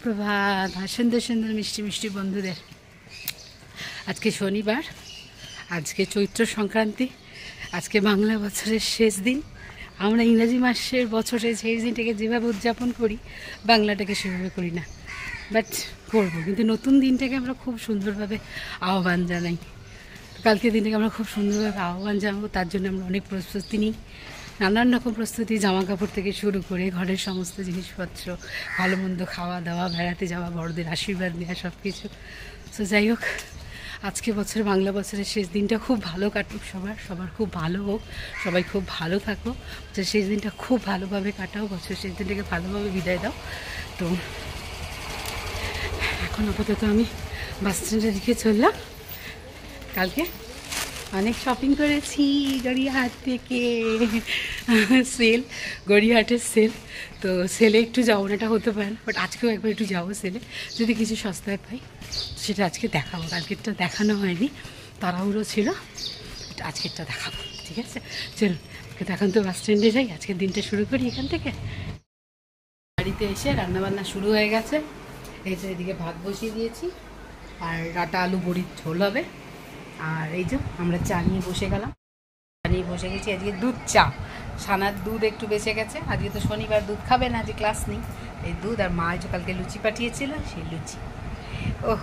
সুপ্রভাত সুন্দর সুন্দর মিষ্টি মিষ্টি বন্ধুদের। আজকে শনিবার, আজকে চৈত্র সংক্রান্তি, আজকে বাংলা বছরের শেষ দিন। আমরা ইংরাজি মাসের বছরের শেষ দিনটাকে যেভাবে উদযাপন করি, বাংলাটাকে সেভাবে করি না, বাট করবো। কিন্তু নতুন দিনটাকে আমরা খুব সুন্দরভাবে আহ্বান জানাই। কালকের দিনটাকে আমরা খুব সুন্দরভাবে আহ্বান জানাবো, তার জন্য আমরা অনেক প্রস্তুতি নিই। নানান রকম প্রস্তুতি, জামা কাপড় থেকে শুরু করে ঘরের সমস্ত জিনিসপত্র, ভালো মন্দ, খাওয়া দাওয়া, বেড়াতে যাওয়া, বড়দের আশীর্বাদ দেওয়া, সব কিছু। সো যাই হোক, আজকে বাংলা বছরের শেষ দিনটা খুব ভালো কাটুক, সবার খুব ভালো হোক, সবাই খুব ভালো থাকো। যে শেষ দিনটা খুব ভালোভাবে কাটাও, বছরের শেষ দিনটাকে ভালোভাবে বিদায় দাও। তো এখন আপাতত আমি বাস স্ট্যান্ডের দিকে চললাম। কালকে অনেক শপিং করেছি গড়িয়াহাট থেকে, সেল, গড়িয়াহাটের সেল। তো সেলে একটু যাবো না, এটা হতে পারে না, বাট আজকেও একবার একটু যাবো সেলে, যদি কিছু সস্তায় পাই সেটা আজকে দেখাবো। কালকেরটা দেখানো হয়নি, তাড়াহুড়ো ছিল, আজকেরটা দেখাবো, ঠিক আছে? চলুন এখন তো বাস স্ট্যান্ডে যাই, আজকের দিনটা শুরু করি এখান থেকে। বাড়িতে এসে রান্নাবান্না শুরু হয়ে গেছে। এই যে এদিকে ভাত বসিয়ে দিয়েছি, আর ডাটা আলু বড়ির ঝোল হবে। আর এই যে আমরা চা নিয়ে বসে গেলাম, চা নিয়ে বসে গেছি। আজকে দুধ চা, সানার দুধ একটু বেঁচে গেছে, আজকে তো শনিবার দুধ খাবে না, আজকে ক্লাস নেই। এই দুধ আর মা যে কালকে লুচি পাঠিয়েছিল, সেই লুচি। ওহ,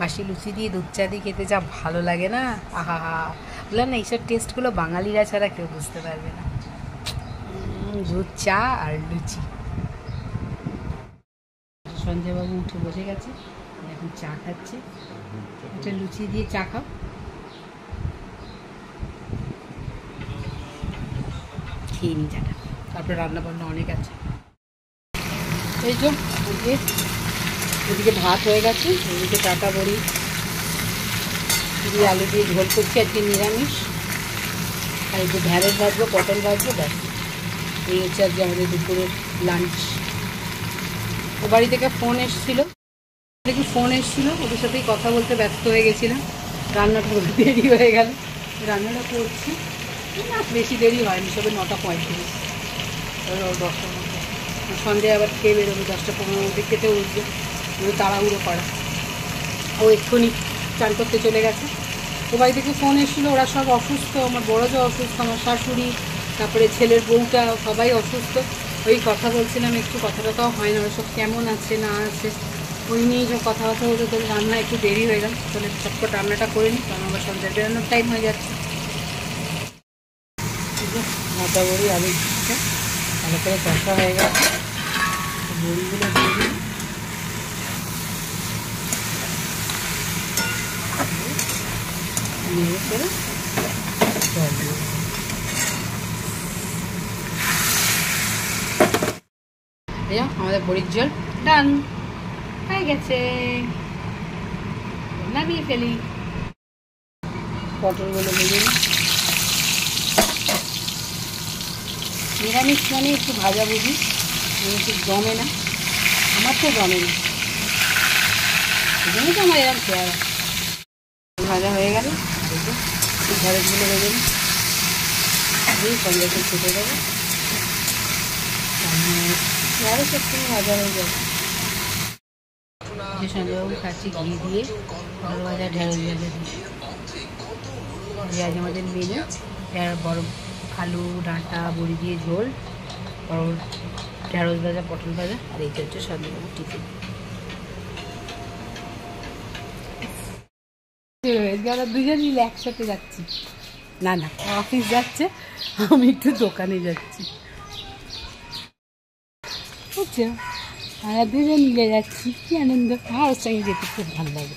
মাসি লুচি দিয়ে দুধ চা দিয়ে খেতে যা ভালো লাগে না, আহা হা। বললাম না, এইসব টেস্টগুলো বাঙালিরা ছাড়া কেউ বুঝতে পারবে না। দুধ চা আর লুচি। সঞ্জয়বাবু উঠে বসে গেছে, এখন চা খাচ্ছে। এটা লুচি দিয়ে চা খাও। খেয়ে নি চাটা, তারপরে রান্না বান্না অনেক আছে। এই যে এদিকে ভাত হয়ে গেছে, এদিকে ডাটা বড়ি দিয়ে আলু দিয়ে ঝোল করছি, আজকে নিরামিষ। আর এই যে ঢ্যাঁড়স ভাজবো, পটল ভাজবো, ব্যাস। এই হচ্ছে আজকে আমাদের দুপুরের লাঞ্চ। ও বাড়ি থেকে ফোন এসেছিলো, ওদের সাথেই কথা বলতে ব্যস্ত হয়ে গেছিলাম। রান্নাটা দেরি হয়ে গেল, রান্নাটা করছি না, বেশি দেরি হয়নি, সবে 9:35, 10টার মধ্যে। সন্ধ্যে আবার খেয়ে বেরোবে, 10টা-15 মধ্যে খেতে উঠবে, তাড়াহুড়ো করা। ও এক্ষুনি চান করতে চলে গেছে। ও বাড়ি থেকে ফোন এসেছিলো, ওরা সব অসুস্থ, আমার বড় যা অসুস্থ, আমার শাশুড়ি, তারপরে ছেলের বউটা, সবাই অসুস্থ। ওই কথা বলছিলাম, একটু কথাটাও হয় না, ওরা সব কেমন আছে না আছে, ওই নিয়েই সব কথাবার্তা হতে তোর রান্না একটু দেরি হয়ে গেল। তাহলে চটপট রান্নাটা করে নিই, কারণ আমার সন্ধ্যায় বেরোনোর টাইম হয়ে যাচ্ছে। মোটা বড়ি আলু দিচ্ছে, ভালো করে কষা হয়ে গেছে, বড়িগুলো দিয়ে দিই। নিয়ে করে জল দিয়ে আমাদের বড়ির জল ডান হয়ে গেছে, নামিয়ে ফেলি। পটলগুলো ভেজে নিই। নিরামিষ মানে একটু ভাজা বুঝি, একটু জমে না, আমার তো জমে না, এই জন্য তো আমার এরকম চেয়ারা। ভাজা হয়ে গেল, ঢ্যাঁড়সগুলো ভেজে নিই, সঙ্গে একটু ছুটে দেবো, ঢ্যাঁড়স একটু ভাজা হয়ে যাবে। যে সঞ্জয়বাবু খাচ্ছি ঘি দিয়ে পটল ভাজা, ঢ্যাঁড়স ভাজা দিয়ে। আজ আমাদের মেনু বড় আলু ডাঁটা বড়ি দিয়ে ঝোল, ঢ্যাঁড়স ভাজা, পটল ভাজা, আর এইটা হচ্ছে সঞ্জয়বাবু টিফিন। আমরা দুজন মিলে একসাথে যাচ্ছি, না অফিস যাচ্ছে, আমি একটু দোকানে যাচ্ছি, বুঝছো? আমরা দুজন মিলে যাচ্ছি, কি আনন্দ। আমার ওর সঙ্গে যেতে খুব ভালো লাগে।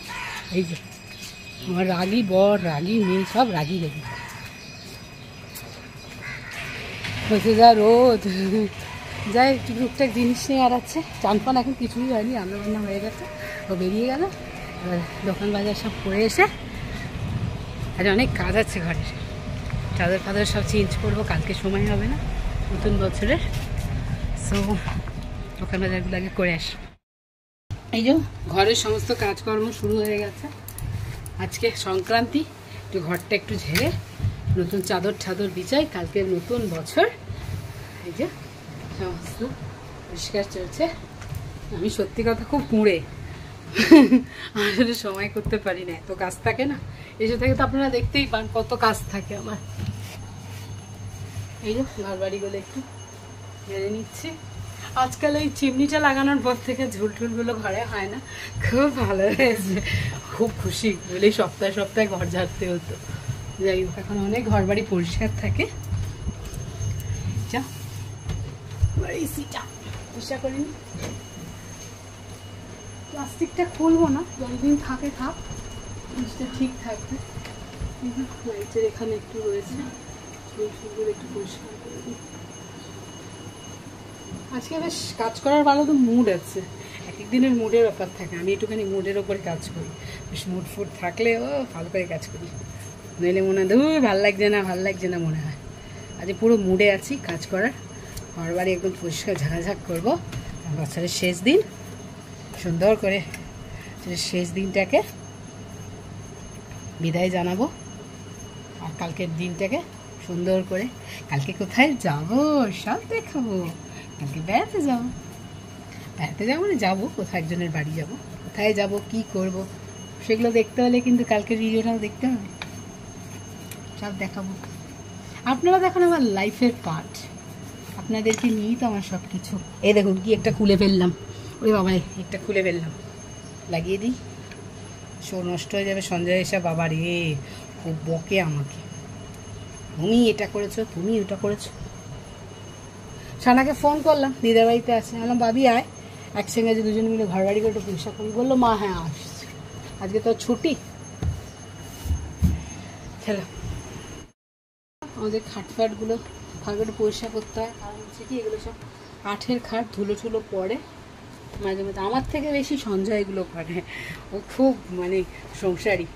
এই যে আমার রাগি বর, রাগি মেয়ে, সব রাগি হয়েছে, যা রোদ। যাই একটু টুকটাক জিনিস নিয়ে আর আছে। চান পান এখন কিছুই হয়নি, রান্না হয়ে গেছে, ও বেরিয়ে গেল। এবার দোকান বাজার সব করে এসে, আর অনেক কাজ আছে ঘরের, চাদর ফাদর সব চেঞ্জ করবো, কালকে সময় হবে না নতুন বছরের। সো দোকান বাজারগুলো আগে করে আসি। এই যে ঘরের সমস্ত কাজকর্ম শুরু হয়ে গেছে। আজকে সংক্রান্তি, একটু ঘরটা একটু ঝেড়ে নতুন চাদর বিছাই, কালকে নতুন বছর। এই যে সমস্ত পরিষ্কার চলছে। আমি সত্যি কথা খুব কুঁড়ে, আসলে সময় করতে পারি না, এত কাজ থাকে না। এসে থেকে তো আপনারা দেখতেই পান কত কাজ থাকে আমার। এই যে ঘর বাড়িগুলো একটু মেরে নিচ্ছি। আজকাল এই চিমনিটা লাগানোর পর থেকে ঝুলটুলগুলো ঘরে হয় না, খুব ভালো হয়েছে, খুব খুশি। বলেই সপ্তাহে সপ্তাহে ঘর ঝাড়তে হতো। যাই হোক, এখন অনেক ঘর বাড়ি পরিষ্কার থাকে। যা পরিষ্কার করিনি, প্লাস্টিকটা খুলবো না, যতদিন থাকে থাক, জিনিসটা ঠিক থাকবে। লাইটের এখানে একটু রয়েছে, ফুলগুলো একটু পরিষ্কার করে দিই। আজকে বেশ কাজ করার ভালো তো মুড আছে, এক এক দিনের মুডের ব্যাপার থাকে। আমি একটুখানি মুডের ওপরে কাজ করি, বেশ মুড ফুড থাকলে ভালো করে কাজ করি, নইলে মনে হয় ধুর ভাল লাগছে না, ভাল লাগছে না মনে হয়। আজ পুরো মুডে আছি কাজ করার। ঘর বাড়ি একদম পরিষ্কার ঝাঁঝাক করবো। বছরের শেষ দিন, সুন্দর করে শেষ দিনটাকে বিদায় জানাবো, আর কালকের দিনটাকে সুন্দর করে, কালকে কোথায় যাব সব দেখাবো। কালকে বেড়াতে যাবো, মানে যাবো কোথাও একজনের বাড়ি যাব, কোথায় যাব কি করব সেগুলো দেখতে হলে কিন্তু কালকের ভিডিওটাও দেখতে হবে, সব দেখাবো। আপনারা দেখুন আমার লাইফের পার্ট, আপনাদেরকে নিয়েই তো আমার সব কিছু। এই দেখুন কি একটা খুলে ফেললাম, ওরে বাবা একটা খুলে ফেললাম, লাগিয়ে দিই, শো নষ্ট হয়ে যাবে। সঞ্জয় এসে বাবা রে খুব বকে আমাকে, তুমি এটা করেছো, তুমি ওটা করেছো। সানাকে ফোন করলাম, দিদার বাড়িতে আছে, বললাম বাবি আয় একসঙ্গে যে দুজন মিলে ঘর বাড়ি করে একটু পরিষ্কার করি। বললো মা হ্যাঁ আসছে, আজকে তো ছুটি। চলো আমাদের খাটফাটগুলো ভালো করে পরিষ্কার করতে হয়, কারণ হচ্ছে কি এগুলো সব কাঠের খাট, ধুলো ঠুলো পড়ে মাঝে মাঝে। আমার থেকে বেশি সঞ্জয় এগুলো করে, ও খুব মানে সংসারী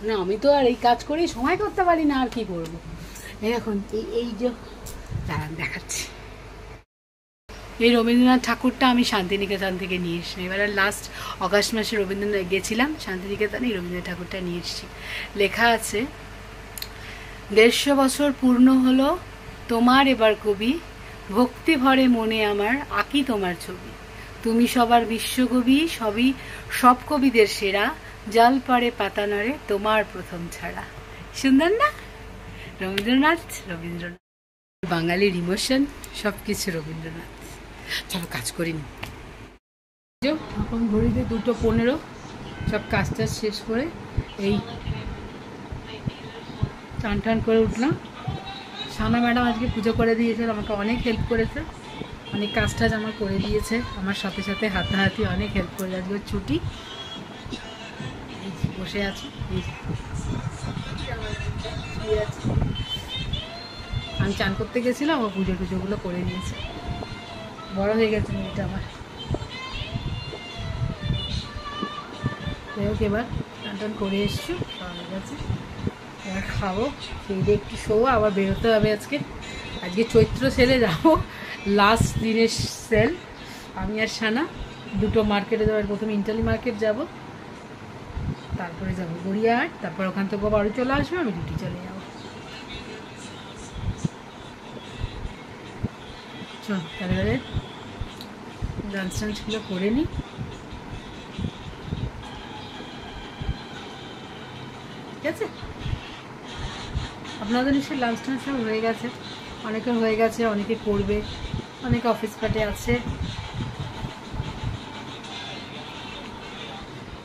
না। আমি তো আর এই কাজ করেই সময় করতে পারি না, আর কি করবো। এখন এই যে দেখাচ্ছি, এই রবীন্দ্রনাথ ঠাকুরটা আমি শান্তিনিকেতন থেকে নিয়ে এসছি। এবার লাস্ট অগাস্ট মাসে রবীন্দ্রনাথ গেছিলাম শান্তিনিকেতনে, রবীন্দ্রনাথ ঠাকুরটা নিয়ে এসছি। লেখা আছে 150 বছর পূর্ণ হলো তোমার এবার কবি, ভক্তি ভরে মনে আমার আঁকি তোমার ছবি। তুমি সবার বিশ্বকবি, সব কবিদের সেরা, জল পড়ে পাতা নড়ে তোমার প্রথম ছাড়া। সুন্দর না? রবীন্দ্রনাথ, বাঙালির ইমোশন, সব কিছু রবীন্দ্রনাথ। চলো কাজ করিনি, এখন ঘড়িতে 2:15, সব কাজটা শেষ করে এই টান টান করে উঠলাম। সানা ম্যাডাম আজকে পুজো করে দিয়েছে, আমাকে অনেক হেল্প করেছে, অনেক কাজ টাজ আমার করে দিয়েছে, আমার সাথে সাথে হাতাহাতি অনেক হেল্প করে। আজকে ছুটি, বসে আছি, আমি চান করতে গেছিলাম, ও পুজো টুজোগুলো করে দিয়েছে। বড় হয়ে গেছে মেয়েটা আমার। যাই হোক, এবার টান টান করে এসছি, হয়ে গেছে, এবার খাবো, খেয়ে একটু শোবো, আবার বেরোতে হবে আজকে। চৈত্র সেলে যাবো, লাস্ট দিনের সেল। আমি আর সানা দুটো মার্কেটে যাবো, প্রথমে ইন্টালি মার্কেট যাব, তারপরে যাবো গড়িয়াহাট, তারপর ওখান থেকে বাড়ি চলে আসবো, আমি ডিউটি চলে যাবো। চল তাহলে ডান্স টান্সগুলো করে নিই। ঠিক আছে, আপনাদের নিশ্চয়ই লাঞ্চ টান্স সব হয়ে গেছে, অনেকের হয়ে গেছে, অনেকে করবে, অনেকে অফিস পার্টি আছে।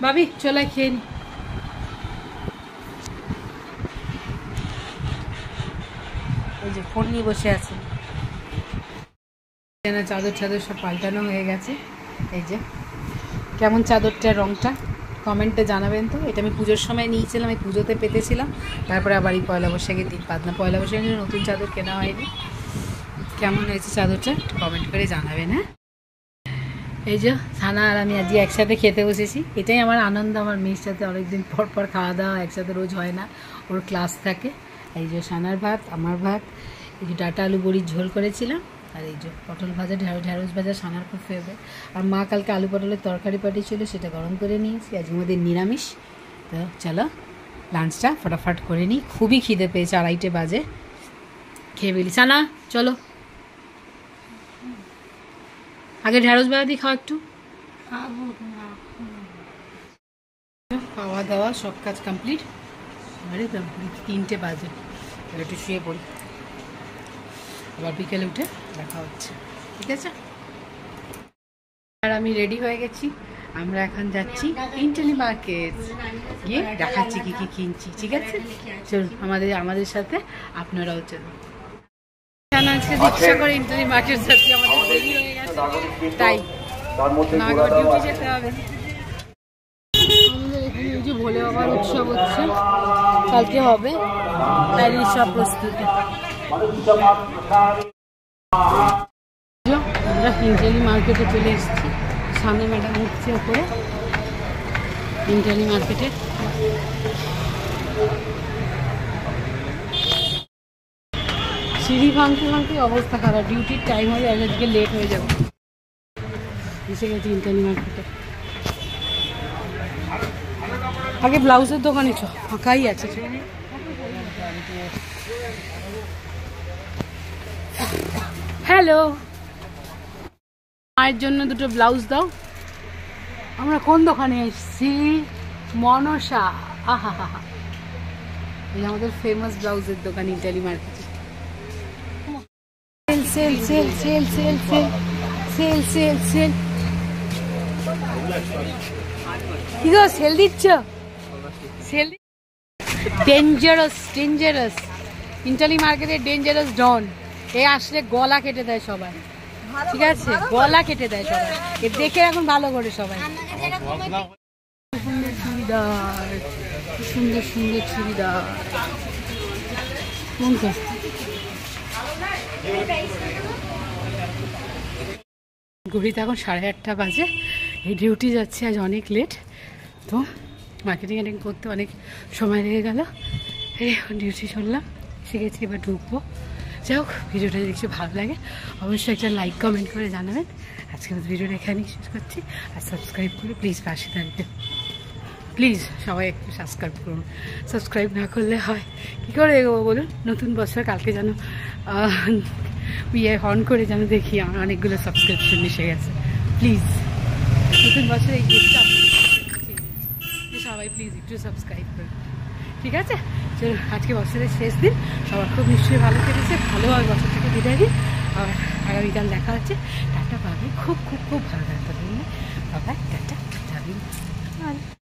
ভাবি চলে খেয়ে নি। এই যে ফোন নিয়ে বসে আছে, চাদর চাদর সব পাল্টানো হয়ে গেছে। এই যে কেমন চাদরটার রংটা কমেন্টে জানাবেন তো। এটা আমি পুজোর সময় নিয়েছিলাম, আমি পুজোতে পেতেছিলাম, তারপরে আবার এই পয়লা বৈশাখের দিন পাতনা, পয়লা বৈশাখের নতুন চাদর কেনা হয়নি। কেমন হয়েছে চাদরটা একটু কমেন্ট করে জানাবেন। হ্যাঁ, এই যে সানা আর আমি আজকে একসাথে খেতে বসেছি, এটাই আমার আনন্দ। আমার মেয়ের সাথে অনেকদিন পর পর খাওয়া দাওয়া একসাথে রোজ হয় না, ওর ক্লাস থাকে। এই যে সানার ভাত, আমার ভাত, এই যে ডাটা আলু বড়ির ঝোল করেছিলাম, আর এই যে পটল ভাজা, ঢেঁড়স ভাজা সানার খুব ফেভারিট। আর মা কালকে আলু পটলের তরকারি পাঠিয়েছিল, সেটা গরম করে নিয়েছি। আজকে আমাদের নিরামিষ। তো চলো লাঞ্চটা ফটাফট করে নিই, খুবই খিদে পেয়েছে, 2:30 বাজে, খেয়ে ফেলি। সানা চলো। আগে ঢ্যাঁড়স বেলা দিয়ে খাও একটু। খাওয়া দাওয়া সব কাজ কমপ্লিট। আরে 3টে বাজে, একটু শুয়ে পড়ি, আবার বিকেলে উঠে দেখা হচ্ছে, ঠিক আছে? আর আমি রেডি হয়ে গেছি, আমরা এখন যাচ্ছি ইন্টালি মার্কেট, গিয়ে দেখাচ্ছি কি কি কিনছি, ঠিক আছে? চলুন আমাদের সাথে আপনারাও চলুন। আজকে ইচ্ছা করে ইন্টালি মার্কেট যাচ্ছি, আমাদের দেরি হয়ে গেছে, তাই ডিউটি যেতে হবে। আমাদের এখানে এই যে ভোলে বাবার উৎসব হচ্ছে, কালকে হবে, তাই সব প্রস্তুতি। আমরা ইন্টালি মার্কেটে চলে এসেছি, সামনে ম্যাডাম উঠছে ওপরে ইন্টালি মার্কেটে। সিঁড়ি ভাঙতে ভাঙতে অবস্থা খারাপ, ডিউটির টাইম হয়ে যাবে, আজকে লেট হয়ে যাবে। এসে গেছি ইন্টালি মার্কেটে। আগে ব্লাউজের দোকানে চ, ফাঁকাই আছে। হ্যালো, মায়ের জন্য দুটো ব্লাউজ দাও। আমরা কোন দোকানে এসেছি? মনসা। আহা হা হা, এই আমাদের ফেমাস ব্লাউজের দোকান ইন্টালি মার্কেটে। Sale sale sale sale sale sale sale sale. কি গো সেল দিচ্ছ? সেল ডেঞ্জারাস ডেঞ্জারাস, ইন্টালি মার্কেটে ডেঞ্জারাস ডন। এ আসলে গলা কেটে দেয় সবাই, ঠিক আছে? গলা কেটে দেয় সবাই, এ দেখে এখন ভালো করে সবাই। সুন্দর চুড়িদার, সুন্দর সুন্দর চুড়িদার। কোনটা? ঘড়িতে এখন 8:30 বাজে। এই ডিউটি যাচ্ছে, আজ অনেক লেট, তো মার্কেটিং করতে অনেক সময় লেগে গেল। এই এখন ডিউটি চললাম, শিখেছি, এবার ঢুকবো। যাই হোক, ভিডিওটা যদি কিছু ভালো লাগে অবশ্যই একটা লাইক কমেন্ট করে জানাবেন। আজকে ভিডিওটা এখানেই শেষ করছি, আর সাবস্ক্রাইব করে প্লিজ পাশে থাকবেন। প্লিজ সবাই একটু সাবস্ক্রাইব করুন, সাবস্ক্রাইব না করলে হয় কী করে এগোবো বলুন? নতুন বছর কালকে যেন অন করে যেন দেখি আমার অনেকগুলো সাবস্ক্রিপশন এসে গেছে। প্লিজ নতুন বছর এই গিফটটা সবাই প্লিজ একটু সাবস্ক্রাইব করুন, ঠিক আছে? চলো, আজকে বছরের শেষ দিন, সবার খুব নিশ্চয়ই ভালো কেটেছে, ভালোভাবে বছর থেকে বিদায় দিন। আর আগামীকাল দেখা হচ্ছে। টাটা, পাবে খুব খুব খুব ভালো থাকতে পারবেন, বাবা টাটা, যাবেন।